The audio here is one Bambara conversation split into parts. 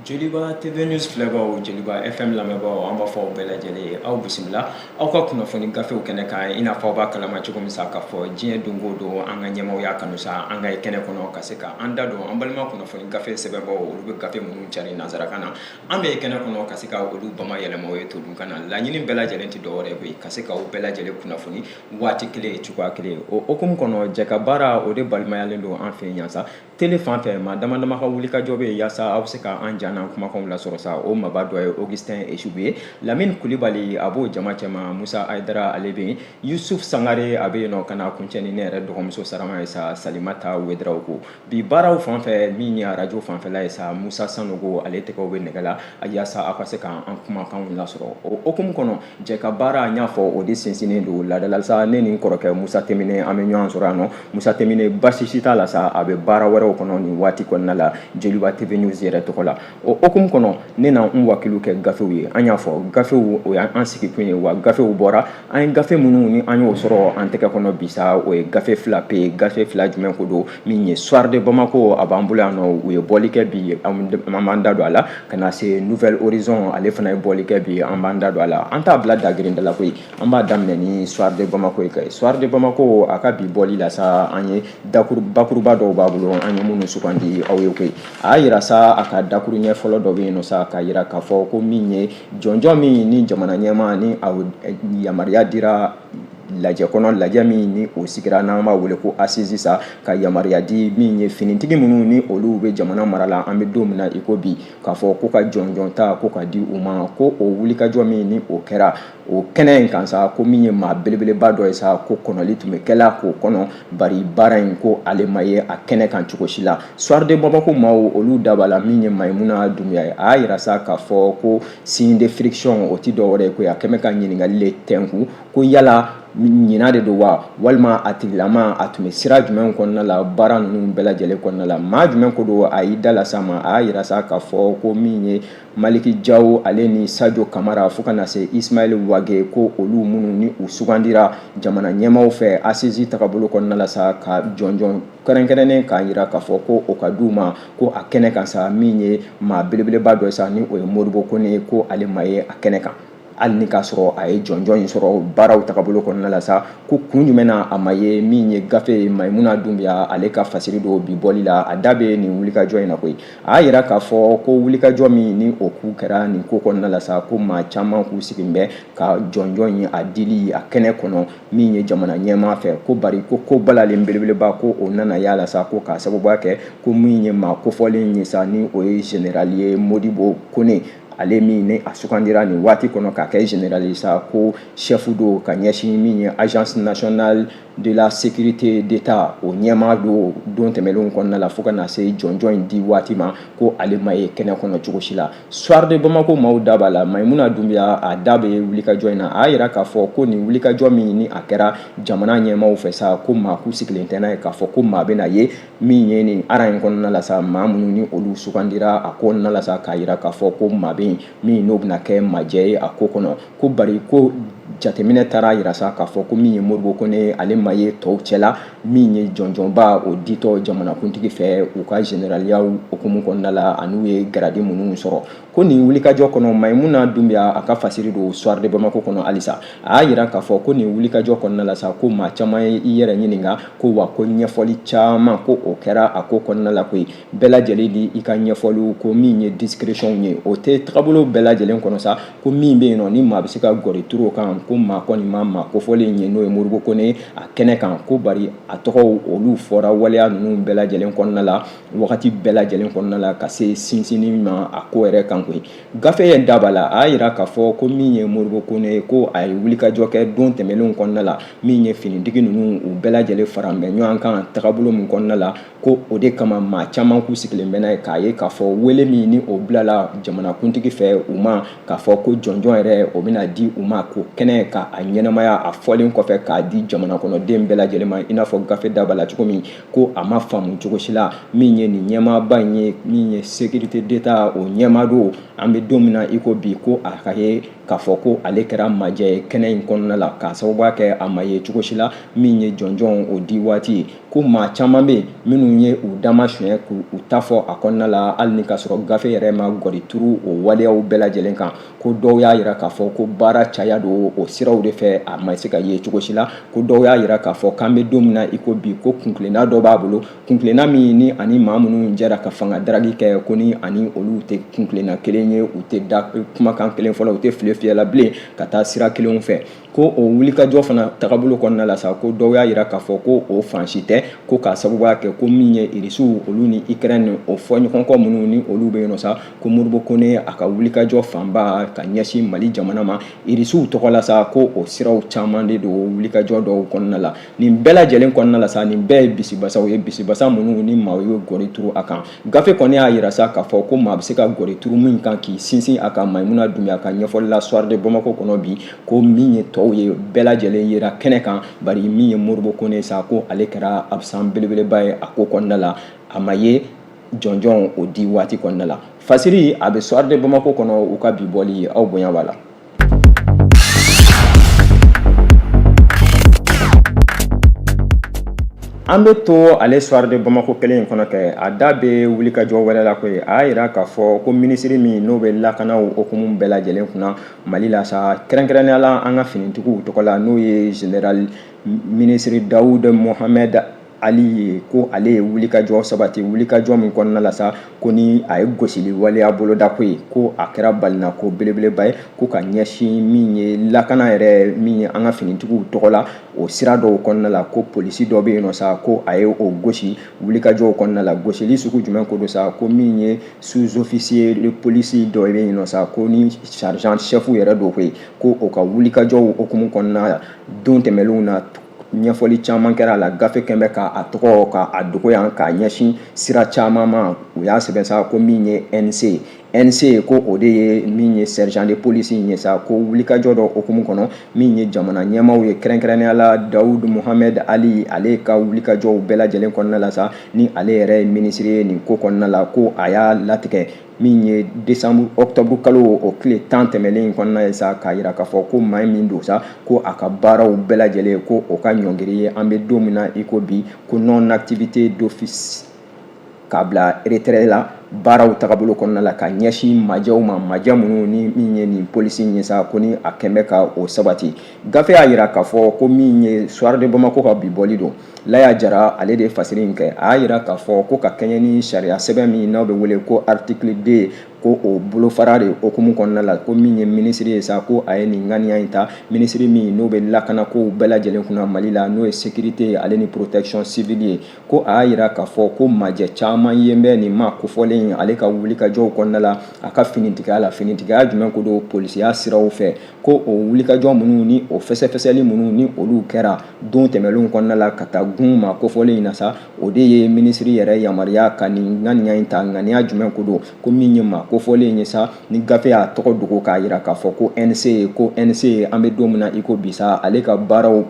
Joliba TV News filɛbagaw Joliba FM lamɛnbagaw an b'a fɔ aw bɛɛ lajɛlen ye aw bisimila aw ka kunnafoni gafew kɛnɛ kan i n'a fɔ aw b'a kalama cogo min sa k'a fɔ diɲɛ don o don an ka ɲɛmaw y'a kanu sa an ka ye kɛnɛ kɔnɔ ka se ka an da don an balima kunnafoni gafe sɛbɛnbagaw olu bɛ gafe minnu cari nanzarakan na an bɛ ye kɛnɛ kɔnɔ ka se ka olu bamayɛlɛma o ye todunkan na laɲini bɛɛ lajɛlen tɛ dɔwɛrɛ ye koyi ka se ka aw bɛɛ lajɛlen kunnafoni waati kelen cogoya kelen o hokumu kɔnɔ jɛka baara o de balimayalen don an fɛ yan sa tele fan fɛ maa dama dama ka wulikajɔ bɛ yaasa aw bɛ se ka an jan n'an kumakanw lasɔrɔ sa o maba dɔ ye Augustin Echubu ye Lamine Kulibali a b'o jama cɛma Musa Ayidara ale bɛ yen Yusuf Sangare a bɛ yen nɔ ka na kuncɛ ni ne yɛrɛ dɔgɔmuso Sarama ye sa Salimata Wederaw ko bi baaraw fan fɛ min ye arajo fanfɛla ye sa Musa Sanogo ale tɛgɛw bɛ nɛgɛ la yaasa aw ka se ka an kumakanw lasɔrɔ o hokumu kɔnɔ jɛka baara n y'a fɔ o de sinsinnen don ladala sa ne ni n kɔrɔkɛ Musa Temine an bɛ ɲɔgɔn sɔrɔ yan nɔ Musa Temine basi si t'a la sa a bɛ baara wɛrɛw kɔnɔ nin waati kɔnɔna la Joliba TV News yɛrɛ tɔgɔ la o hokumu kɔnɔ ne na n wakilu kɛ gafew ye an y'a fɔ gafew o y'an sigi kun ye wa gafew bɔra an ye gafe minnu ni an y'o sɔrɔ an tɛgɛ kɔnɔ bi sa o ye gafe fila pe gafe fila jumɛn ko don min ye Soir de Bamako a b'an bolo yan nɔ u ye bɔli kɛ bi an b'an da don a la ka na se Nouvelle Horizon ale fana ye bɔli kɛ bi an b'an da don a la an t'a bila dagirinda la koyi an b'a daminɛ ni Soir de Bamako ye kɛ Soir de Bamako a ka bi bɔli la sa an ye bakuruba dɔw b'a bolo an ye minnu sugandi aw ye koyi a y'a yira sa a ka dakuru ɲɛ fɔlɔ dɔ bɛ yen nɔ sa k'a yira k'a fɔ ko min ye jɔnjɔn min ni jamana ɲɛmaa ni a yamaruya dira lajɛ kɔnɔ lajɛ min ni o sigira n'an b'a wele ko assise sa ka yamaruya di min ye finitigi minnu ni olu bɛ jamana mara la an bɛ don min na i ko bi k'a fɔ ko ka jɔnjɔn ta ko ka di u ma ko o wulikajɔ min ni o kɛra o kɛnɛ in kan sa ko min ye maa belebeleba dɔ ye sa ko kɔnɔli tun bɛ kɛla k'o kɔnɔ bari baara in ko ale ma ye a kɛnɛ kan cogo si la Soir de Bamako maaw olu daba la min ye Mayimuna Dunbiya ye a y'a yira sa k'a fɔ ko signe de friction o tɛ dɔwɛrɛ ye ko a kɛmɛ ka ɲininkali le tɛnku ko yala ɲinan de don wa walima a tigilama a tun bɛ sira jumɛn kɔnɔna la baara ninnu bɛɛ lajɛlen kɔnɔna la maa jumɛn ko don a y'i da la sa ma a y'a yira sa k'a fɔ ko min ye Maliki Jawo ale ni Sadio Kamara fo ka na se Ismail Wage ko olu minnu ni u sugandira jamana ɲɛmaaw fɛ assise tagabolo kɔnɔna la sa ka jɔnjɔn kɛrɛnkɛrɛnnen k'a yira k'a fɔ ko o ka d'u ma ko a kɛnɛ kan sa min ye maa belebeleba dɔ ye sa ni o ye Modibo Kone ko ale ma ye a kɛnɛ kan hali ni k'a sɔrɔ a ye jɔnjɔn in sɔrɔ baaraw tagabolo kɔnɔna la sa ko kun jumɛn na a ma ye min ye gafe Mayimuna Dunbiya ale ka fasiri don bi bɔli la a da bɛ nin wulikajɔ in na koyi a y'a yira k'a fɔ ko wulikajɔ min ni o ku kɛra nin ko kɔnɔna la sa ko maa caman k'u sigi bɛ ka jɔnjɔn in a dili a kɛnɛ kɔnɔ min ye jamana ɲɛmaa fɛ ko bari ko balalen belebeleba ko o nana y'a la sa ko k'a sababuya kɛ ko min ye maa kofɔlen ye sa ni o ye général ye Modibo Kone ale min ni a sugandira nin waati kɔnɔ k'a kɛ général ye sa ko chef do ka ɲɛsin min ye agence nationale de la sécurité d'État o ɲɛmaa don tɛmɛlenw kɔnɔna la fo ka na se jɔnjɔn in di waati ma ko ale ma ye kɛnɛ kɔnɔ cogo si la Soir de Bamako maaw da b'a la Mayimuna Dunbiya a da bɛ wulikajɔ in na a y'a yira k'a fɔ ko nin wulikajɔ min ni a kɛra jamana ɲɛmaaw fɛ sa ko maa k'u sigilen tɛ n'a ye k'a fɔ ko maa bɛna ye min ye nin ara in kɔnɔna la sa maa minnu ni olu sugandira a kɔnɔna la sa k'a yira k'a fɔ ko maa bɛ min n'o bɛna kɛ majɛ ye a ko kɔnɔ ko bari ko jateminɛ taara yira sa k'a fɔ ko min ye Modibo Kone ale ma ye tɔw cɛla min ye jɔnjɔnba o ditɔ jamanakuntigi fɛ u ka généraliya hokumu kɔnɔna la an'u ye garadi minnu sɔrɔ ko nin wulikajɔ kɔnɔ Mayimuna Dunbiya a ka fasiri don Soir de Bamako kɔnɔ halisa a y'a yira k'a fɔ ko nin wulikajɔ kɔnɔna la sa ko maa caman ye i yɛrɛ ɲininka ko wa ko ɲɛfɔli caman ko o kɛra a ko kɔnɔna la koyi bɛɛ lajɛlen di i ka ɲɛfɔliw ko min ye discrétion ye o tɛ tagabolo bɛɛ lajɛlen kɔnɔ sa ko min bɛ yen nɔ ni maa bɛ se ka gɔri turu o kan ko maa kɔni ma maa kofɔlen ye n'o ye Modibo Kone a kɛnɛ kan ko bari a tɔgɔw olu fɔra waleya ninnu bɛɛ lajɛlen kɔnɔna la wagati bɛɛ lajɛlen kɔnɔna la ka se sinsinni ma a ko yɛrɛ kan koyi gafe ye daba la a y'a yira k'a fɔ ko min ye Modibo Kone ko a ye wulikajɔ kɛ don tɛmɛlenw kɔnɔna la min ye finitigi ninnu u bɛɛ lajɛlen fara bɛ ɲɔgɔn kan tagabolo min kɔnɔna la ko o de kama maa caman k'u sigilen bɛ n'a ye k'a ye k'a fɔ wele min ni o bilala jamanakuntigi fɛ u ma k'a fɔ ko jɔnjɔn yɛrɛ o bɛna di u ma ko kɛnɛ ka a ɲɛnamaya a fɔlen kɔfɛ k'a di jamana kɔnɔden bɛɛ lajɛlen ma i n'a fɔ gafe daba la cogo min ko a ma faamu cogo si la min ye nin ɲɛmaaba in ye min ye sécurité d'État o ɲɛmaa don an bɛ don min na i ko bi ko a ka ye k'a fɔ ko ale kɛra majɛ ye kɛnɛ in kɔnɔna la k'a sababuya kɛ a ma ye cogo si la min ye jɔnjɔn o di waati ye ko maa caman bɛ minnu ye u dama suɲɛ k'u ta fɔ a kɔnɔna la hali ni ka sɔrɔ gafe yɛrɛ ma gɔri turu o waleyaw bɛɛ lajɛlen kan ko dɔw y'a yira k'a fɔ ko baara caya don o siraw de fɛ a ma se ka ye cogo si la ko dɔw y'a yira k'a fɔ k'an bɛ don min na i ko bi ko kunkilenna dɔ b'a bolo kunkilenna min ni ani maa minnu jɛra ka fanga daragi kɛ ko ni ani olu tɛ kunkilenna kelen ye u tɛ da kumakan kelen fɔlɔ u tɛ file fiyɛla bilen ka taa sira kelenw fɛ ko o wulikajɔ fana tagabolo kɔnɔna la sa ko dɔw y'a yira k'a fɔ ko o fansi tɛ ko k'a sababuya kɛ ko min ye irisiw olu ni Ukraine o fɔɲɔgɔnkɔ minnu ni olu bɛ yen nɔ sa ko Modibo Kone a ka wulikajɔ fanba ka ɲɛsin Mali jamana ma irisiw tɔgɔ la sa ko o siraw caman de don wulikajɔ dɔw kɔnɔna la nin bɛɛ lajɛlen kɔnɔna la sa nin bɛɛ ye bisibasaw ye bisibasa minnu ni maa ye gɔri turu a kan gafe kɔni y'a yira sa k'a fɔ ko maa bɛ se ka gɔri turu min kan k'i sinsin a kan Mayimuna Dunbiya ka ɲɛfɔli la Soir de Bamako kɔnɔ bi ko min ye tɔw ye bɛɛ lajɛlen yera kɛnɛ kan bari min ye Modibo Kone sa ko ale kɛra abisan belebeleba ye a ko kɔnɔna la a ma ye jɔnjɔn o di waati kɔnɔna la fasiri a bɛ Soir de Bamako kɔnɔ u ka bi bɔli ye aw bonya b'a la. An bɛ to ale Soir de Bamako kelen in kɔnɔ kɛ a da bɛ wulikajɔ wɛrɛ la koyi a y'a yira k'a fɔ ko minisiri min n'o bɛ lakanaw hukumu bɛɛ lajɛlen kunna Mali la sa kɛrɛnkɛrɛnnenya la an ka finitigiw tɔgɔ la n'o ye général ministre Dawuda Mohamed Ali ye ko ale ye wulikajɔ sabati wulikajɔ min kɔnɔna la sa ko ni a ye gosili waleya boloda ko ye ko a kɛra balina ko belebeleba ye ko ka ɲɛsin min ye lakana yɛrɛ min ye an ka finitigiw tɔgɔ la o sira dɔw kɔnɔna la ko polisi dɔ bɛ yen nɔ sa ko a ye o gosi wulikajɔw kɔnɔna la gosili sugu jumɛn ko don sa ko min ye sous-officier de police dɔ bɛ yen nɔ sa ko ni sergent chef yɛrɛ dɔ ko ye ko o ka wulikajɔw hukumu kɔnɔna la don tɛmɛnlenw na ɲɛfɔli caman kɛra a la gafe kɛmɛ k'a tɔgɔ k'a dogo yan k'a ɲɛsin sira caman ma u y'a sɛbɛn sa ko min ye NC ko o de ye min ye sergent de police ye sa ko wulikajɔ dɔ hukumu kɔnɔ min ye jamana ɲɛmaaw ye kɛrɛnkɛrɛnnenya la Dawuda Mohamed Ali ale ka wulikajɔw bɛɛ lajɛlen kɔnɔna la sa ni ale yɛrɛ ye ministre ye nin ko kɔnɔna la ko a y'a latigɛ min ye octobre kalo o tile 10 tɛmɛlen kɔnɔna ye sa k'a yira k'a fɔ ko maa min don sa ko a ka baaraw bɛɛ lajɛlen ko o ka ɲɔngiri ye an bɛ don min na i ko bi ko non activité d'office k'a bila retraite la baaraw tagabolo kɔnɔna la ka ɲɛsin majɛw ma majɛ minnu ni min ye nin polisi ye sa ko ni a kɛmɛ ka o sabati gafe y'a yira k'a fɔ ko min ye Soir de Bamako ka bi bɔli don Laya Jara ale de fasiri in kɛ a y'a yira k'a fɔ ko ka kɛɲɛ ni sariya sɛbɛn min n'aw bɛ wele ko article 2 ko o bolofara de hukumu kɔnɔna la ko min ye ministre ye sa ko a ye nin ŋaniya in ta ministre min n'o bɛ lakana ko bɛɛ lajɛlen kunna Mali la n'o ye sécurité ye ale ni protection civile ye ko a y'a yira k'a fɔ ko majɛ caman ye bɛ nin ma kofɔlen ale ka wulikajɔw kɔnɔna la a ka finitigiya la finitigiya jumɛn ko don polisiya siraw fɛ ko o wulikajɔ minnu ni o fɛsɛfɛsɛli minnu ni olu kɛra don tɛmɛlenw kɔnɔna la ka taa gun ma kofɔlen in na sa o de ye ministre yɛrɛ yamaruya ka nin ŋaniya in ta ŋaniya jumɛn ko don ko min ye ma kofɔlen ye sa ni gafe y'a tɔgɔ dogo k'a yira k'a fɔ ko NC an bɛ don min na i ko bi sa ale ka baaraw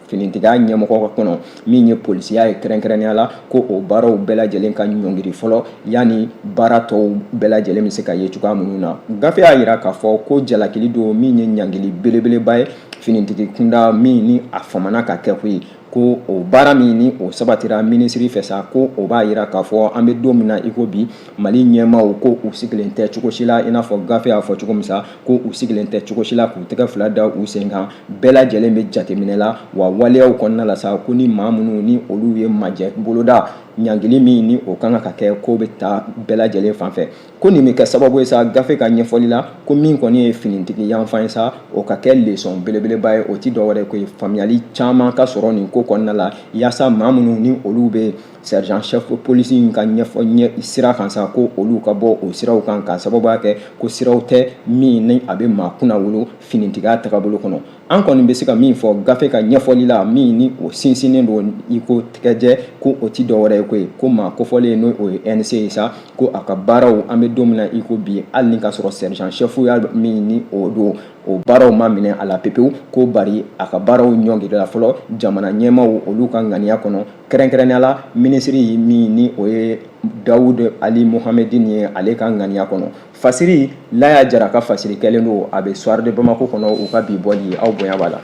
finitigiya ɲɛmɔgɔ kɔnɔ min ye polisiya ye kɛrɛnkɛrɛnnenya la ko o baaraw bɛɛ lajɛlen ka ɲɔngiri fɔlɔ yanni baara tɔw bɛɛ lajɛlen bɛ se ka ye cogoya minnu na gafe y'a yira k'a fɔ ko jalakili don min ye ɲangili belebeleba ye finitigi kunda min ni a famana ka kɛ ko ye ko o baara min ni o sabatira minisiri fɛ sa ko o b'a yira k'a fɔ an bɛ don min na i ko bi Mali ɲɛmaaw ko u sigilen tɛ cogo si la i n'a fɔ gafe y'a fɔ cogo min sa ko u sigilen tɛ cogo si la k'u tɛgɛ fila da u sen kan bɛɛ lajɛlen bɛ jateminɛ la wa waleyaw kɔnɔna la sa ko ni maa minnu ni olu ye majɛ boloda ɲangili min ni o kan ka kɛ ko bɛ taa bɛɛ lajɛlen fan fɛ ko nin bɛ kɛ sababu ye sa gafe ka ɲɛfɔli la ko min kɔni ye finitigi yanfan ye sa o ka kɛ leçon belebeleba ye o ti dɔwɛrɛ ko ye faamuyali caman ka sɔrɔ nin ko kɔnɔna la yaasa maa minnu ni olu bɛ sergent chef police in ka ɲɛfɔ sira kan sa ko olu ka bɔ o siraw kan ka sababuya kɛ ko siraw tɛ min ni a bɛ maa kunna wolo finitigiya tagabolo kɔnɔ an kɔni bɛ se ka min fɔ gafe ka ɲɛfɔli la min ni o sinsinnen don i ko tɛgɛjɛ ko o ti dɔwɛrɛ ye ko ye ko maa kofɔlen n'o o ye NC ye sa ko a ka baaraw an bɛ don min na i ko bi hali ni ka sɔrɔ sergent chef ya min ni o don o baaraw ma minɛ a la pepewu ko bari a ka baaraw ɲɔngirila fɔlɔ jamana ɲɛmaw olu ka ŋaniya kɔnɔ kɛrɛnkɛrɛnnenya la minisiri min ni o ye Dawud Ali Mohamedine ye ale ka ŋaniya kɔnɔ fasiri Laya Jara ka fasiri kɛlen don a bɛ Soir de Bamako kɔnɔ u ka bi bɔli aw bonya b'a la.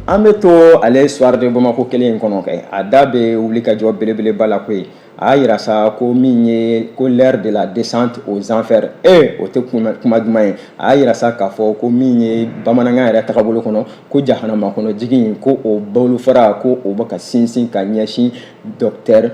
An bɛ to ale Soir de Bamako kelen in kɔnɔ kɛ a da bɛ wulikajɔ belebeleba la koyi a yira sa ko min ye ko l'heure de la descente aux enfers o tɛ kuma duman ye a yira sa k'a fɔ ko min ye bamanankan yɛrɛ tagabolo kɔnɔ ko jahanama kɔnɔ jigin ko o bolofara ko o bɛ ka sinsin ka ɲɛsin docteur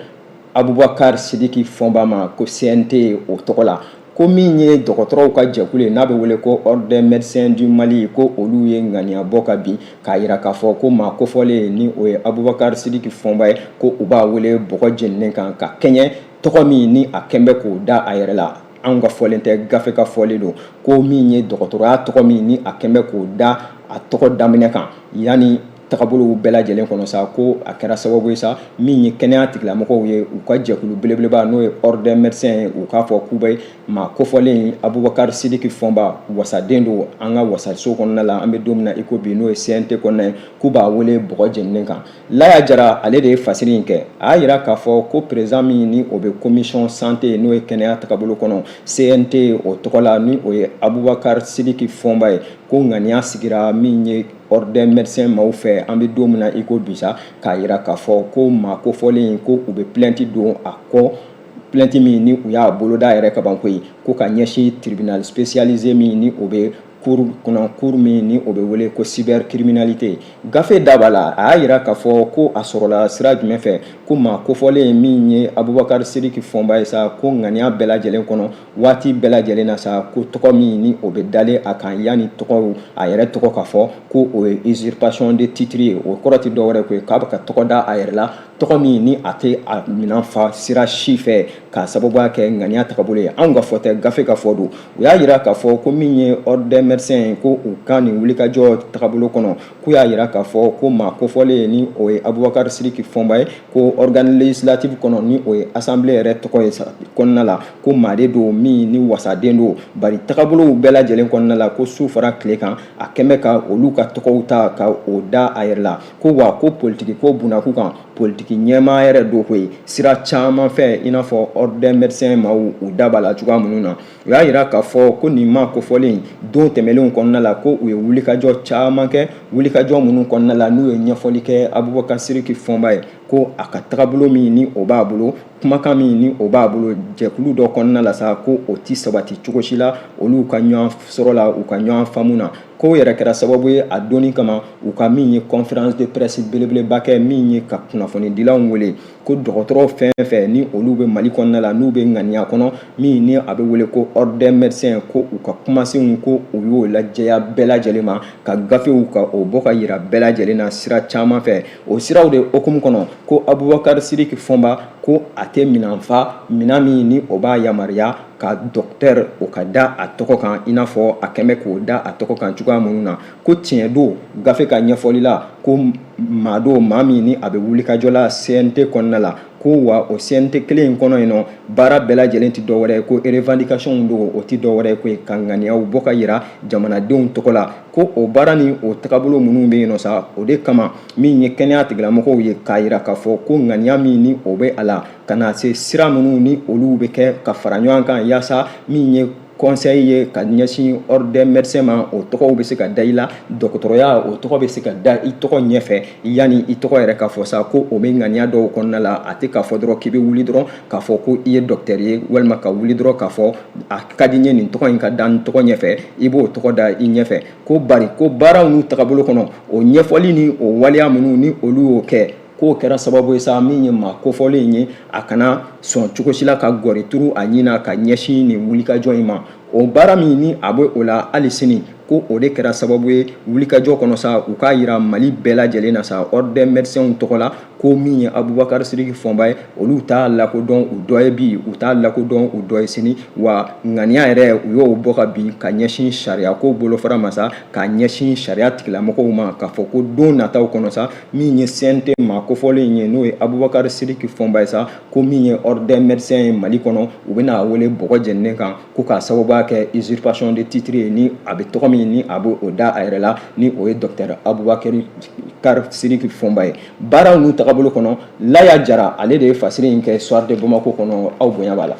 Abubakar Sidiki Fɔnba ma ko CNT o tɔgɔ la ko min ye dɔgɔtɔrɔw ka jɛkulu ye n'a bɛ wele ko Ordre des médecins du Mali ko olu ye ŋaniya bɔ ka bin k'a yira k'a fɔ ko maa kofɔlen ni o ye Abubakar Sidiki Fɔnba ye ko u b'a wele bɔgɔ jeninen kan ka kɛɲɛ tɔgɔ min ni a kɛn bɛ k'o da a yɛrɛ la anw ka fɔlen tɛ gafe ka fɔlen don ko min ye dɔgɔtɔrɔya tɔgɔ min ni a kɛn bɛ k'o da a tɔgɔ daminɛ kan yanni tagabolow bɛɛ lajɛlen kɔnɔ sa ko a kɛra sababu ye sa min ye kɛnɛya tigilamɔgɔw ye u ka jɛkulu belebeleba n'o ye Ordre des médecins ye u k'a fɔ k'u bɛ maa kofɔlen Abubakar Sidiki Fɔnba wasaden don an ka wasaso kɔnɔna la an bɛ don min na i ko bi n'o ye CNT kɔnɔna ye k'u b'a wele bɔgɔ jeninen kan Laya Jara ale de ye fasiri in kɛ a y'a yira k'a fɔ ko président min ni o bɛ commission santé n'o ye kɛnɛya tagabolo kɔnɔ CNT o tɔgɔ la ni o ye Abubakar Sidiki Fɔnba ye ko ŋaniya sigira min ye Ordre des médecins maaw fɛ an bɛ don min na i ko bi sa k'a yira k'a fɔ ko maa kofɔlen ko u bɛ plainte don a kɔ plainte min ni u y'a boloda yɛrɛ ka ban koyi ko ka ɲɛsin tribunal spécialisé min ni o bɛ cour min ni o bɛ wele ko cybercriminalité gafe da b'a la a y'a yira k'a fɔ ko a sɔrɔla sira jumɛn fɛ ko maa kofɔlen min ye Abubakar Sidiki Fɔnba ye sa ko ŋaniya bɛɛ lajɛlen kɔnɔ waati bɛɛ lajɛlen na sa ko tɔgɔ min ni o bɛ dalen a kan yanni tɔgɔ a yɛrɛ tɔgɔ ka fɔ ko o ye usurpation de titre ye o kɔrɔ tɛ dɔwɛrɛ ko ye k'a bɛ ka tɔgɔ da a yɛrɛ la tɔgɔ min ni a tɛ a minɛn fa sira si fɛ k'a sababuya kɛ ŋaniya tagabolo ye anw ka fɔ tɛ gafe ka fɔ don u y'a yira k'a fɔ ko min ye Ordre des médecins ko u ka nin wulikajɔ tagabolo kɔnɔ k'u y'a yira k'a fɔ ko maa kofɔlen ni o ye Abubakar Sidiki Fɔnba ye ko organe législatif kɔnɔ ni o ye assemblée yɛrɛ tɔgɔ ye kɔnɔna la ko maa de don min ni wasaden don bari tagabolow bɛɛ lajɛlen kɔnɔna la ko su fara tile kan a kɛn bɛ ka olu ka tɔgɔw ta ka o da a yɛrɛ la ko wa ko politiki ko bunakun kan politiki ɲɛmaa yɛrɛ do koyi sira caman fɛ i n'a fɔ Ordre des médecins maaw u da b'a la cogoya minnu na u y'a yira k'a fɔ ko nin maa kofɔlen don tɛmɛlenw kɔnɔna la ko u ye wulikajɔ caman kɛ wulikajɔ minnu kɔnɔna la n'u ye ɲɛfɔli kɛ Abubakar Sidiki Fɔnba ye ko a ka tagabolo min ni o b'a bolo kumakan min ni o b'a bolo jɛkulu dɔ kɔnɔna la sa ko o ti sabati cogo si la olu ka ɲɔgɔn sɔrɔ la u ka ɲɔgɔn faamu na ko yɛrɛ kɛra sababu ye a donni kama u ka min ye conférence de presse belebeleba kɛ min ye ka kunnafoni dilanw wele ko dɔgɔtɔrɔ fɛn fɛn ni olu bɛ Mali kɔnɔna la n'u bɛ ŋaniya kɔnɔ min ni a bɛ wele ko Ordre des médecins ko u ka kumasenw ko u y'o lajɛya bɛɛ lajɛlen ma ka gafew ka o bɔ ka yira bɛɛ lajɛlen na sira caman fɛ o siraw de hukumu kɔnɔ ko Abubakar Sidiki Fɔnba ko a tɛ minɛn fa minɛn min ni o b'a yamaruya ka docteur o ka da a tɔgɔ kan i n'a fɔ a kɛn bɛ k'o da a tɔgɔ kan cogoya minnu na ko tiɲɛ don gafe ka ɲɛfɔli la ko maa don maa min ni a bɛ wulikajɔ la CNT kɔnɔna la ko wa o CNT kelen in kɔnɔ yen nɔ baara bɛɛ lajɛlen tɛ dɔwɛrɛ ye ko revendication don o tɛ dɔwɛrɛ ye ko ka ŋaniyaw bɔ ka yira jamanadenw tɔgɔ la ko o baara ni o tagabolo minnu bɛ yen nɔ sa o de kama min ye kɛnɛya tigilamɔgɔw ye k'a yira k'a fɔ ko ŋaniya min ni o bɛ a la ka na se sira minnu ni olu bɛ kɛ ka fara ɲɔgɔn kan yaasa min ye conseil ye ka ɲɛsin Ordre des médecins ma o tɔgɔw bɛ se ka da i la dɔgɔtɔrɔya o tɔgɔ bɛ se ka da i tɔgɔ ɲɛfɛ yanni i tɔgɔ yɛrɛ k'a fɔ sa ko o bɛ ŋaniya dɔw kɔnɔna la a tɛ k'a fɔ dɔrɔn k'i bɛ wuli dɔrɔn k'a fɔ ko i ye docteur ye walima ka wuli dɔrɔn k'a fɔ a ka di n ye nin tɔgɔ in ka da n tɔgɔ ɲɛfɛ i b'o tɔgɔ da i ɲɛfɛ ko bari ko baaraw n'u tagabolo kɔnɔ o ɲɛfɔli ni o waleya minnu ni olu y'o kɛ k'o kɛra sababu ye sa min ye maa kofɔlen ye a kana sɔn cogo si la ka gɔri turu a ɲin na ka ɲɛsin nin wulikajɔ in ma o baara min ni a bɛ o la hali sini ko o de kɛra sababu ye wulikajɔ kɔnɔ sa u k'a yira Mali bɛɛ lajɛlen na sa ordre des médecins tɔgɔ la ko min ye Abubakar Sidiki Fɔnba ye olu t'a lakodɔn u dɔ ye bi u t'a lakodɔn u dɔ ye sini wa ŋaniya yɛrɛ u y'o bɔ ka bin ka ɲɛsin sariya ko bolofara ma sa ka ɲɛsin sariya tigilamɔgɔw ma k'a fɔ ko don nataw kɔnɔ sa min ye CNT ma kofɔlen ye n'o ye Abubakar Sidiki Fɔnba ye sa ko min ye ordre des médecins ye Mali kɔnɔ u bɛna wele bɔgɔ jɛninen kan ko k'a sababuya kɛ usurpation de titre ye ni a bɛ tɔgɔ min ni a bɛ o da a yɛrɛ la ni o ye docteur Abubakar Sidiki Fɔnba ye baaraw n'u tagabolo kɔnɔ Laya Jara ale de ye fasiri in kɛ Soir de Bamako kɔnɔ aw bonya b'a la.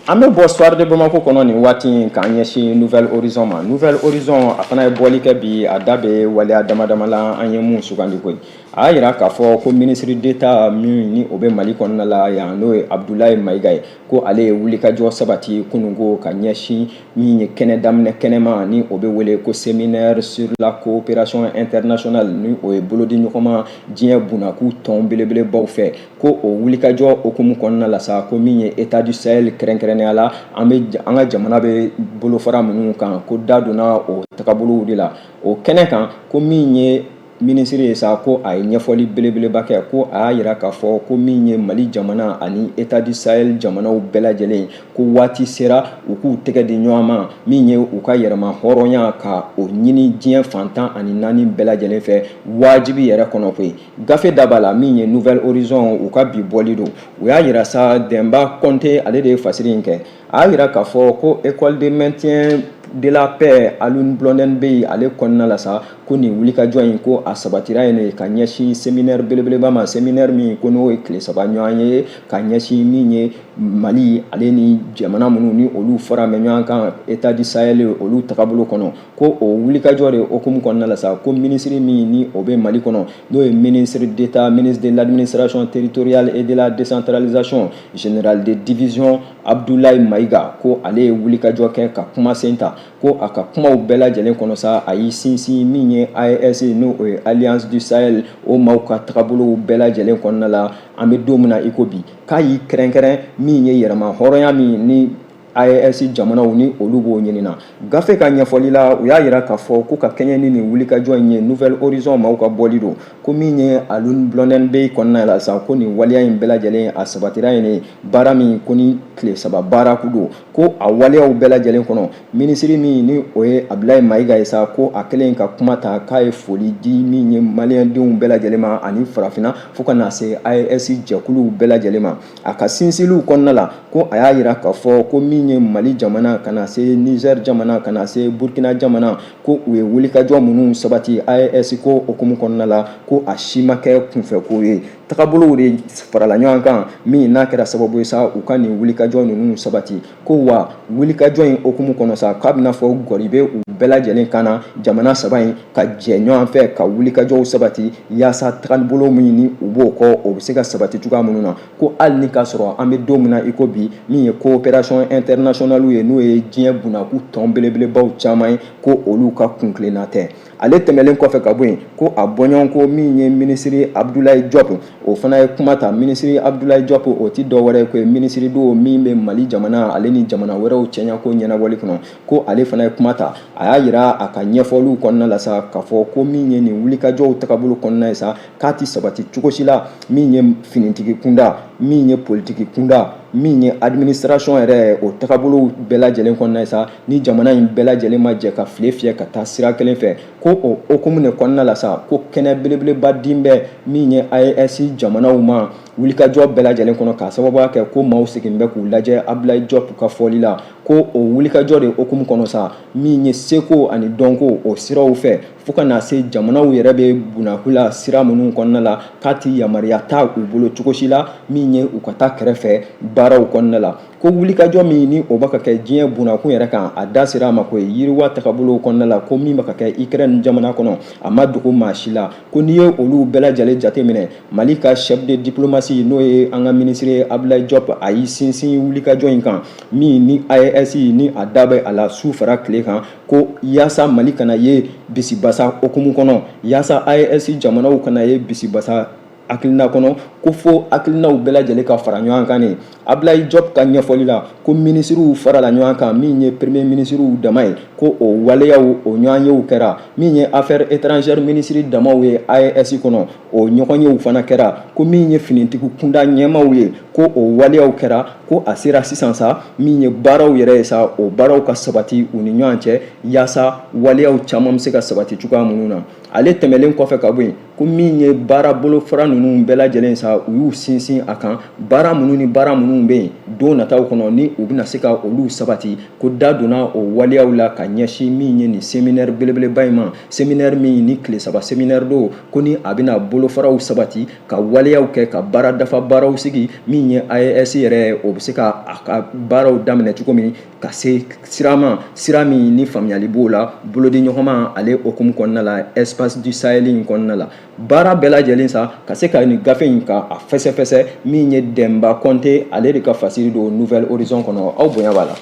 An bɛ bɔ Soir de Bamako kɔnɔ nin waati in k'an ɲɛsin Nouvelle Horizon ma. Nouvelle Horizon a fana ye bɔli kɛ bi a da bɛ waleya damadama la an ye mun sugandi koyi. A y'a yira k'a fɔ ko ministre d'État min ni o bɛ Mali kɔnɔna la yan n'o ye Abdoulaye Maïga ye ko ale ye wulikajɔ sabati kunungo ka ɲɛsin min ye kɛnɛ daminɛ kɛnɛma ni o bɛ wele ko séminaire sur la coopération internationale ni o ye bolodi ɲɔgɔnma diɲɛ bunakun tɔn belebelebaw fɛ ko o wulikajɔ okumu kɔnɔna la sa ko min ye État du Sahel kɛrɛnkɛrɛnnenya la an ka jamana bɛ bolofara minnu kan ko da donna o tagabolow de la o kɛnɛ kan ko min ye ministre ye sa ko a ye ɲɛfɔli belebeleba kɛ ko a y'a yira k'a fɔ ko min ye Mali jamana ani État du Sahel jamanaw bɛɛ lajɛlen ko waati sera u k'u tɛgɛ di ɲɔgɔn ma min ye u ka yɛrɛma hɔrɔnya ka o ɲini diɲɛ fantan ani naani bɛɛ lajɛlen fɛ wajibi yɛrɛ kɔnɔ koyi gafe da b'a la min ye Nouvelle Horizon u ka bi bɔli don u y'a yira sa Demba Konte ale de ye fasiri in kɛ a y'a yira k'a fɔ ko école de maintien de la paix Alun Blondin Bey ale kɔnɔna la sa ko nin wulikajɔ in ko a sabatira yen ka ɲɛsin séminaire belebeleba ma séminaire min ko n'o ye tile saba ɲɔgɔn ye ka ɲɛsin min ye Mali ale ni jamana minnu ni olu fara mɛ ɲɔgɔn kan État du Sahel olu tagabolo kɔnɔ ko o wulikajɔ de okumu kɔnɔna la sa ko ministre min ni o bɛ Mali kɔnɔ n'o ye ministre d'État ministre de l'administration territoriale et de la décentralisation général de division Abdoulaye Maïga ko ale ye wulikajɔ kɛ ka kuma sen ta ko a ka kumaw bɛɛ lajɛlen kɔnɔ sa a y'i sinsin min ye AES n'o ye Alliance du Sahel o maaw ka tagabolow bɛɛ lajɛlen kɔnɔna la an bɛ don min na i ko bi k'a y'i kɛrɛnkɛrɛn min ye yɛrɛma hɔrɔnya min ni AES jamanaw ni olu b'o ɲinina gafe ka ɲɛfɔli la u y'a yira k'a fɔ ko ka kɛɲɛ ni nin wulikajɔ in ye Nouvelle Horizon maaw ka bɔli don ko min ye Alun Blondin Bey kɔnɔna la sa ko nin waleya in bɛɛ lajɛlen a sabatira yen baara min ko ni tile saba baara ku don ko a waleyaw bɛɛ lajɛlen kɔnɔ ministre min ni o ye Abdoulaye Maïga ye sa ko a kɛlen ka kuma ta k'a ye foli di min ye maliyɛndenw bɛɛ lajɛlen ma ani farafinna fo ka na se AES jɛkuluw bɛɛ lajɛlen ma a ka sinsinliw kɔnɔna la ko a y'a yira k'a fɔ ko min ye Mali jamana kana se Niger jamana kana se Burkina jamana ko u ye wulikajɔ minnu sabati AES ko okumu kɔnɔna la ko a si ma kɛ kunfɛ ko ye tagabolow de farala ɲɔgɔn kan min n'a kɛra sababu ye sa u ka nin wulikajɔ ninnu sabati ko wa wulikajɔ in okumu kɔnɔ sa k'a bɛna fɔ gɔri bɛ u bɛɛ lajɛlen kana jamana saba in ka jɛ ɲɔgɔn fɛ ka wulikajɔw sabati yaasa tagabolo min ni u b'o kɔ o bɛ se ka sabati cogoya minnu na ko hali ni k'a sɔrɔ an bɛ don min na i ko bi min ye coopération internationale ye n'o ye diɲɛ bunakun tɔn belebelebaw caman ye ko olu ka kunkilenna tɛ ale tɛmɛlen kɔfɛ ka bɔ yen ko a bɔɲɔgɔnko min ye ministre Abdoulaye Diop o fana ye kuma ta ministre Abdoulaye Diop o ti dɔ wɛrɛ ye ko ministre do min bɛ Mali jamana ale ni jamana wɛrɛw cɛɲako ɲɛnabɔli kɔnɔ ko ale fana ye kuma ta a y'a yira a ka ɲɛfɔliw kɔnɔna la sa k'a fɔ ko min ye nin wulikajɔw tagabolo kɔnɔna ye sa k'a ti sabati cogo si la min ye finitigi kunda min ye politiki kunda min ye administration yɛrɛ o tagabolo bɛɛ lajɛlen kɔnɔna ye sa ni jamana in bɛɛ lajɛlen ma jɛ ka file fiyɛ ka taa sira kelen fɛ ko o okumu de kɔnɔna la sa ko kɛnɛ belebeleba din bɛ min ye AES jamanaw ma wulikajɔ bɛɛ lajɛlen kɔnɔ k'a sababuya kɛ ko maaw segin bɛ k'u lajɛ Abdoulaye Diop ka fɔli la ko o wulikajɔ de okumu kɔnɔ sa min ye seko ani dɔnko o siraw fɛ fo ka na se jamanaw yɛrɛ bɛ bunakun la sira minnu kɔnɔna la k'a ti yamaruya ta u bolo cogo si la min ye u ka taa kɛrɛfɛ baaraw kɔnɔna la ko wulikajɔ min ni o bɛ ka kɛ diɲɛ bunakun yɛrɛ kan a da sera a ma ko yiriwa tagabolo kɔnɔna la ko min bɛ ka kɛ Ukraine jamana kɔnɔ a ma dogo maa si la ko n'i ye olu bɛɛ lajɛlen jateminɛ Mali ka chef de diplomatie n'o ye an ka ministre Abdoulaye Diop a y'i sinsin wulikajɔ in kan min ni AES ni a da bɛ a la su fara tile kan ko yaasa Mali kana ye bisibasa okumu kɔnɔ yaasa AES jamanaw kana ye bisibasa akilina kono ko fo akilinaw bɛɛ lajɛlen ka fara ɲɔgɔn kan ne Ablaye Diop ka ɲɛfɔli la ko ministrew farala ɲɔgɔn kan min ye premier ministrew dama ye ko o waleyaw o ɲɔgɔn yew kɛra min ye affaires étrangères ministre damaw ye AES kɔnɔ o ɲɔgɔn yew fana kɛra ko min ye finitigiw kunda ɲɛmaw ye ko o waleyaw kɛra ko a sera sisan sa min ye baaraw yɛrɛ ye sa o baaraw ka sabati u ni ɲɔgɔn cɛ yaasa waleyaw caman bɛ se ka sabati cogoya minnu na ale tɛmɛlen kɔfɛ ka bɔ yen ko min ye baara bolofara ninnu bɛɛ lajɛlen sa u y'u sinsin a kan baara minnu ni baara minnu bɛ yen don nataw kɔnɔ ni u bɛna se ka olu sabati ko da donna o waleyaw la ka ɲɛsin min ye nin séminaire belebeleba in ma séminaire min ni tile saba séminaire do ko ni a bɛna bolofaraw sabati ka waleyaw kɛ ka baara dafa baaraw sigi min ye AES yɛrɛ o bɛ se ka a ka baaraw daminɛ cogo min ka se sira ma sira min ni faamuyali b'o la bolodi ɲɔgɔnma ale okumu kɔnɔna la espace du Sahel in kɔnɔna la baara bɛɛ lajɛlen sa ka se ka nin gafe in ka a fɛsɛfɛsɛ min ye Demba Konte ale de ka fasiri do Nouvelle Horizon kɔnɔ aw bonya b'a la.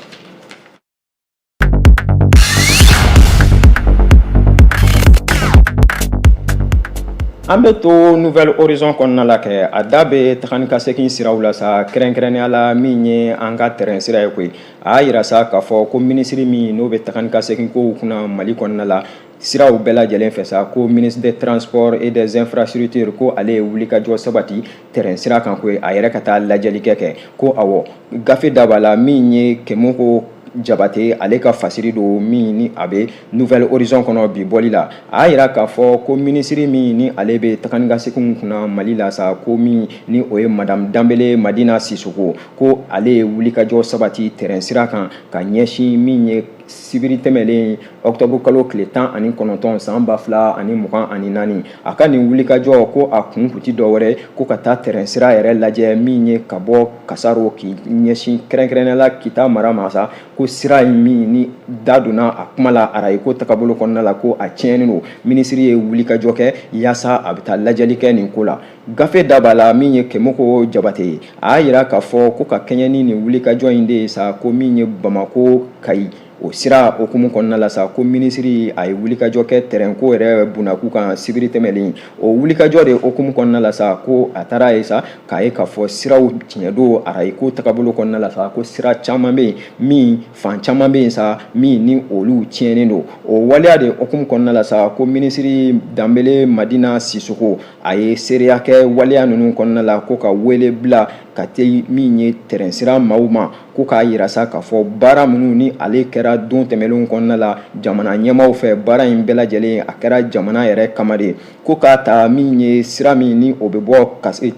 An bɛ to Nouvelle Horizon kɔnɔna la kɛ a da bɛ tagani ka segin siraw la sa kɛrɛnkɛrɛnnenya la min ye an ka terrain sira ye koyi a y'a yira sa k'a fɔ ko ministre min n'o bɛ tagani ka segin kow kunna Mali kɔnɔna la siraw bɛɛ lajɛlen fɛ sa ko ministre des transports et des infrastructures ko ale ye wulikajɔ sabati terrain sira kan koyi a yɛrɛ ka taa lajɛlikɛ kɛ ko awɔ gafe da b'a la min ye Kemoko Jabate ale ka fasiri do min ni a bɛ Nouvelle Horizon kɔnɔ bi bɔli la a y'a yira k'a fɔ ko ministre min ni ale bɛ tagani ka segin kunna Mali la sa ko min ni o ye Madame Dambele Madina Sisoko ko ale ye wulikajɔ sabati terrain sira kan ka ɲɛsin min ye sibiri tɛmɛlen octobre kalo tile 19 san 2024 a ka nin wulikajɔ ko a kun kuti dɔ wɛrɛ ko ka taa terrain sira yɛrɛ lajɛ min ye ka bɔ Kasaro k'i ɲɛsin kɛrɛnkɛrɛnnenya la Kita mara ma sa ko sira in min ni da donna a kuma la araye ko tagabolo kɔnɔna la ko a tiɲɛnen don ministre ye wulikajɔ kɛ yaasa a bɛ taa lajɛli kɛ nin ko la gafe da b'a la min ye Kemoko Jabate ye a y'a yira k'a fɔ ko ka kɛɲɛ ni nin wulikajɔ in de ye sa ko min ye Bamako Kayi o sira okumu kɔnɔna la sa ko ministre a ye wulikajɔ kɛ terrain ko yɛrɛ bunaku kan sibiri tɛmɛlen o wulikajɔ de okumu kɔnɔna la sa ko a taara ye sa k'a ye k'a fɔ siraw tiɲɛ don araye ko tagabolo kɔnɔna la sa ko sira caman bɛ yen min fan caman bɛ yen sa min ni olu tiɲɛnen don o waleya de okumu kɔnɔna la sa ko ministre Dambele Madina Sisoko a ye seereya kɛ waleya ninnu kɔnɔna la ko ka wele bila ka te min ye terrain sira maaw ma ko k'a yira sa k'a fɔ baara minnu ni ale kɛra don tɛmɛlenw kɔnɔna la jamana ɲɛmaaw fɛ baara in bɛɛ lajɛlen a kɛra jamana yɛrɛ kama de ko k'a ta min ye sira min ni o bɛ bɔ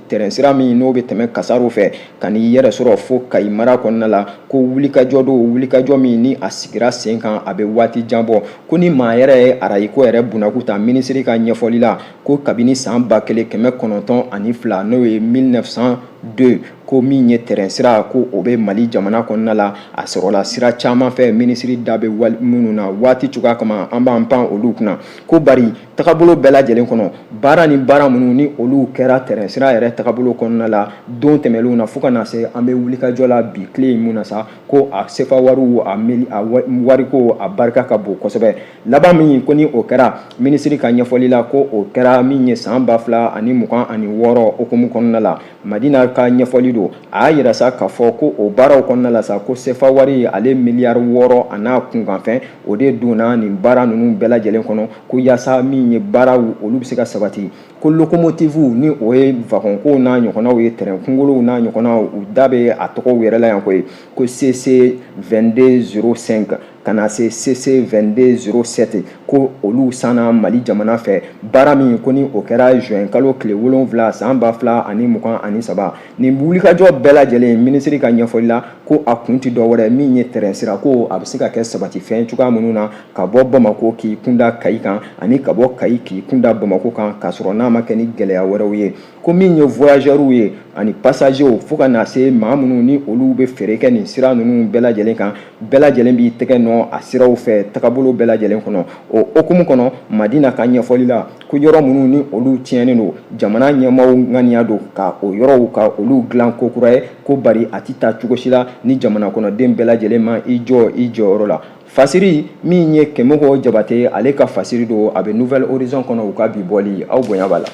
terrain sira min n'o bɛ tɛmɛ Kasaro fɛ ka n'i yɛrɛ sɔrɔ fo Kayi mara kɔnɔna la ko wulikajɔ don wulikajɔ min ni a sigira sen kan a bɛ waati jan bɔ ko ni maa yɛrɛ ye araye ko yɛrɛ bunaku ta ministre ka ɲɛfɔli la ko kabini san 1992 n'o ye 1902 ko min ye terrain sira ko o bɛ Mali jamana kɔnɔna la a sɔrɔla sira caman fɛ ministre da bɛ minnu na waati cogoya kama an b'an pan olu kunna ko bari tagabolo bɛɛ lajɛlen kɔnɔ baara ni baara minnu ni olu kɛra terrain sira yɛrɛ tagabolo kɔnɔna la don tɛmɛlenw na fo ka na se an bɛ wulikajɔ la bi tile in mun na sa ko a sefa wariw a wariko a barika ka bon kosɛbɛ laban min ko ni o kɛra ministre ka ɲɛfɔli la ko o kɛra min ye san 2026 okumu kɔnɔna la Madina ka ɲɛfɔli don a y'a yira sa k'a fɔ ko o baaraw kɔnɔna la sa ko sefa wari ale miliyari 6 a n'a kunkanfɛn o de donna nin baara ninnu bɛɛ lajɛlen kɔnɔ ko yaasa min ye baaraw olu bɛ se ka sabati ko locomotive ni o ye wagon ko n'a ɲɔgɔnnaw ye terrain kunkolow n'a ɲɔgɔnnaw u da bɛ a tɔgɔw yɛrɛ la yan koyi ko CC 2205 ka na se CC 2207 ko olu sanna Mali jamana fɛ baara min ko ni o kɛra juin kalo tile 7 san 2023 nin wulikajɔ bɛɛ lajɛlen ministre ka ɲɛfɔli la ko a kun tɛ dɔ wɛrɛ min ye terrain sira ko a bɛ se ka kɛ sabati fɛn cogoya minnu na ka bɔ Bamako k'i kunda Kayi kan ani ka bɔ Kayi k'i kunda Bamako kan k'a sɔrɔ n'a ma kɛ ni gɛlɛya wɛrɛw ye ko min ye voyageurs ye ani passagers fo ka na se maa minnu ni olu bɛ feere kɛ nin sira ninnu bɛɛ lajɛlen kan bɛɛ lajɛlen b'i tɛgɛ nɔ a siraw fɛ tagabolo bɛɛ lajɛlen kɔnɔ o okumu kɔnɔ Madina ka ɲɛfɔli la ko yɔrɔ minnu ni olu tiɲɛnen don jamana ɲɛmaaw ŋaniya don ka o yɔrɔw ka olu dilan ko kura ye ko bari a tɛ taa cogo si la ni jamana kɔnɔden bɛɛ lajɛlen ma i jɔ i jɔyɔrɔ la fasiri min ye Kemoko Jabate ale ka fasiri don a bɛ Nouvelle Horizon kɔnɔ u ka bi bɔli aw bonya b'a la.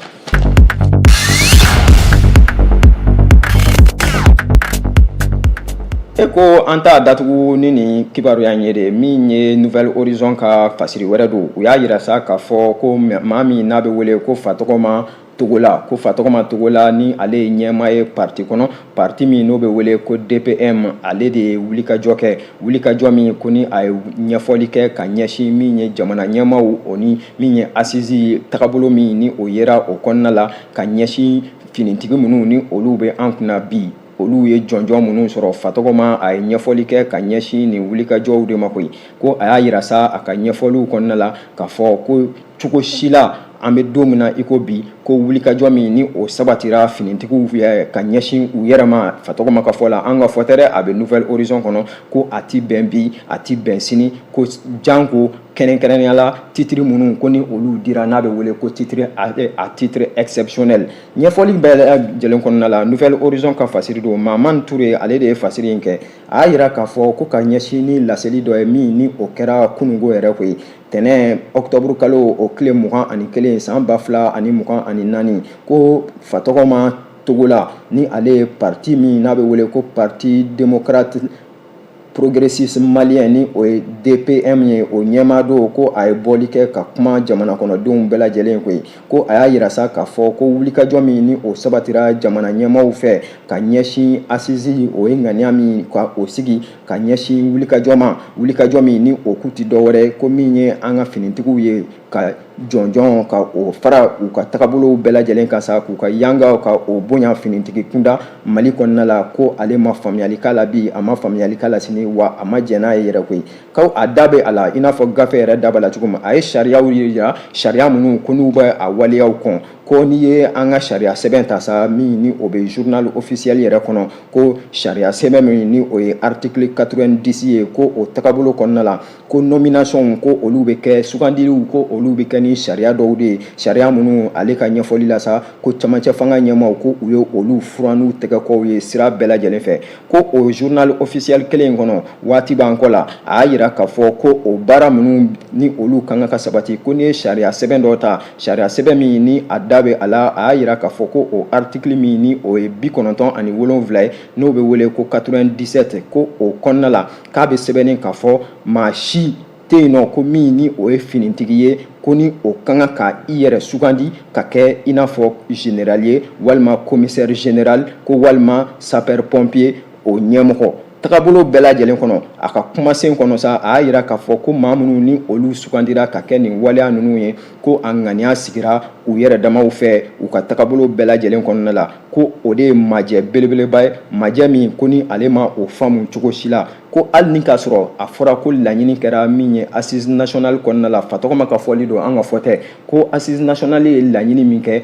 E ko an t'a datugu ni kibaru y'an ye de min ye Nouvelle Horizon ka fasiri wɛrɛ don u y'a yira sa k'a fɔ ko maa min n'a bɛ wele ko Fatɔgɔma Togola ko Fatɔgɔma Togola ni ale ye ɲɛmaa ye parti kɔnɔ parti min n'o bɛ wele ko DPM ale de ye wulikajɔ kɛ wulikajɔ min ko ni a ye ɲɛfɔli kɛ ka ɲɛsin min ye jamana ɲɛmaaw o ni min ye assise tagabolo min ni o yera o kɔnɔna la ka ɲɛsin finitigi minnu ni olu bɛ an kunna bi olu ye jɔnjɔn minnu sɔrɔ Fatɔgɔma a ye ɲɛfɔli kɛ ka ɲɛsin ni wulikajɔw de ma koyi ko a y'a yira sa a ka ɲɛfɔliw kɔnɔna la k'a fɔ ko cogo si la an bɛ don min na i ko bi ko wulikajɔ min ni o sabatira finitigiw ka ɲɛsin u yɛrɛ ma Fatɔgɔma ka fɔ la an ka fɔ tɛ dɛ a bɛ Nouvelle Horizon kɔnɔ ko a ti bɛn bi a ti bɛn sini ko janko kɛrɛnkɛrɛnnenya la titre minnu ko ni olu dira n'a bɛ wele ko titre à titre exceptionnel ɲɛfɔli bɛɛ lajɛlen kɔnɔna la Nouvelle Horizon ka fasiri don Mamani Ture ale de ye fasiri in kɛ a y'a yira k'a fɔ ko ka ɲɛsin ni laseli dɔ ye min ni o kɛra kunungo yɛrɛ koyi tɛnɛn octobre kalo o tile 21 san 2024 ko Fatɔgɔma Togola ni ale ye parti min n'a bɛ wele ko parti démocrate progressiste malien ni o ye DPM ye o ɲɛmaa don ko a ye bɔli kɛ ka kuma jamana kɔnɔdenw bɛɛ lajɛlen koyi ko a y'a yira sa k'a fɔ ko wulikajɔ min ni o sabatira jamana ɲɛmaaw fɛ ka ɲɛsin assise o ye ŋaniya min ka o sigi ka ɲɛsin wulikajɔ min ni o kun ti dɔwɛrɛ ko min ye an ka finitigiw ye ka jɔnjɔn ka o fara u ka tagabolow bɛɛ lajɛlen ka sa k'u ka yangaw ka o bonya finitigi kunda Mali kɔnɔna la ko ale ma faamuyali k'a la bi a ma faamuyali k'a la sini wa a ma jɛn n'a ye yɛrɛ koyi ko a da bɛ a la i n'a fɔ gafe yɛrɛ da b'a la cogo min a ye sariyaw yira sariya minnu ko n'u bɛ a waleyaw kɔn ko n'i ye an ka sariya sɛbɛn ta sa min ni o bɛ journal officiel yɛrɛ kɔnɔ ko sariya sɛbɛn min ni o ye article 90 ye ko o tagabolo kɔnɔna la ko nomination ko olu bɛ kɛ sugandiliw ko olu bɛ kɛ ni sariya dɔw de ye sariya minnu ale ka ɲɛfɔli la sa ko camancɛ fanga ɲɛmaaw ko u ye olu furan n'u tɛgɛkɔw ye sira bɛɛ lajɛlen fɛ ko o journal officiel kelen kɔnɔ waati b'an kɔ la a y'a yira k'a fɔ ko o baara minnu ni olu kan ka sabati ko ni ye sariya sɛbɛn dɔ ta sariya sɛbɛn min ni a da bɛ a la a y'a yira k'a fɔ ko o article min ni o ye 97 ye n'o bɛ wele ko 97 ko o kɔnɔna la k'a bɛ sɛbɛnni k'a fɔ maa si tɛ yen nɔ ko min ni o ye finitigi ye ko ni o kan ka i yɛrɛ sugandi ka kɛ i n'a fɔ général ye walima commissaire général ko walima sapeur pompier o ɲɛmɔgɔ tagabolo bɛɛ lajɛlen kɔnɔ a ka kumasen kɔnɔ sa a y'a yira k'a fɔ ko maa minnu ni olu sugandira ka kɛ nin waleya ninnu ye ko a ŋaniya sigira u yɛrɛ damaw fɛ u ka tagabolo bɛɛ lajɛlen kɔnɔna la ko o de ye majɛ belebeleba ye majɛ min ko ni ale ma o faamu cogo si la ko hali ni k'a sɔrɔ a fɔra ko laɲini kɛra min ye assise nationale kɔnɔna la Fatɔgɔma ka fɔli don an ka fɔ tɛ ko assise nationale ye laɲini min kɛ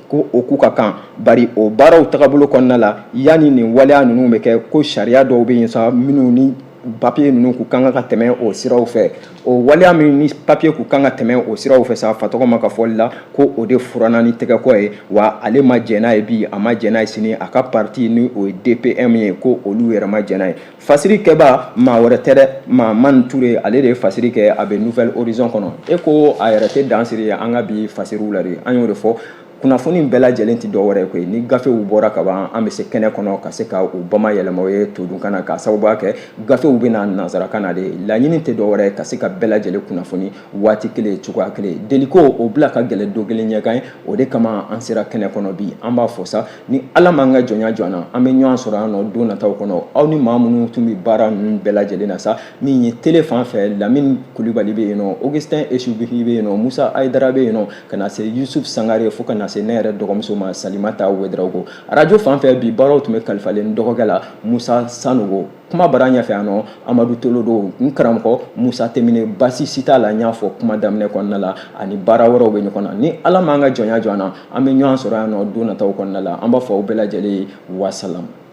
ko o k'u ka kan bari o baaraw tagabolo kɔnɔna la yanni nin waleya ninnu bɛ kɛ ko sariya dɔw bɛ yen sa minnu ni papier ninnu k'u kan ka tɛmɛ o siraw fɛ o waleya min ni papier k'u kan ka tɛmɛ o siraw fɛ sa Fatɔgɔma ka fɔli la ko o de furanna ni tɛgɛkɔ ye wa ale ma jɛn n'a ye bi a ma jɛn n'a ye sini a ka parti ni o ye DPM ye ko olu yɛrɛ ma jɛn n'a ye fasiri kɛba maa wɛrɛ tɛ dɛ Mamani Ture ale de ye fasiri kɛ a bɛ Nouvelle Horizon kɔnɔ e ko a yɛrɛ tɛ dan siri an ka bi fasiriw la de an y'o de fɔ kunnafoni bɛɛ lajɛlen tɛ dɔwɛrɛ koyi ni gafew bɔra ka ban an bɛ se kɛnɛ kɔnɔ ka se ka u bamayɛlɛma o ye todunkan na k'a sababuya kɛ gafew bɛ na nanzarakan na de laɲini tɛ dɔwɛrɛ ka se ka bɛɛ lajɛlen kunnafoni waati kelen cogoya kelen deliko o bila ka gɛlɛn don kelen ɲɛkan ye o de kama an sera kɛnɛ kɔnɔ bi an b'a fɔ sa ni Ala m'an ka jɔnya jɔ an na an bɛ ɲɔgɔn sɔrɔ yan nɔ don nataw kɔnɔ aw ni maa minnu tun bɛ baara ninnu bɛɛ lajɛlen na sa min ye télé fan fɛ Lamini Kulibali bɛ yen nɔ Augustin Esubihi bɛ yen nɔ Musa Ayidara bɛ yen nɔ ka na se Yusuf Sangare fo ka na se ne yɛrɛ dɔgɔmuso ma Salimata Wedraogo radio fan fɛ bi baaraw tun bɛ kalifalen dɔgɔkɛ la Musa Sanogo kuma bara ɲɛfɛ yan nɔ Amadu Tolodo n karamɔgɔ Musa Temine basi si t'a la n y'a fɔ kuma daminɛ kɔnɔna la ani baara wɛrɛw bɛ ɲɔgɔn na ni Ala m'an ka jɔnya jɔ an na an bɛ ɲɔgɔn sɔrɔ yan nɔ don nataw kɔnɔna la an b'a fɔ aw bɛɛ lajɛlen wasalam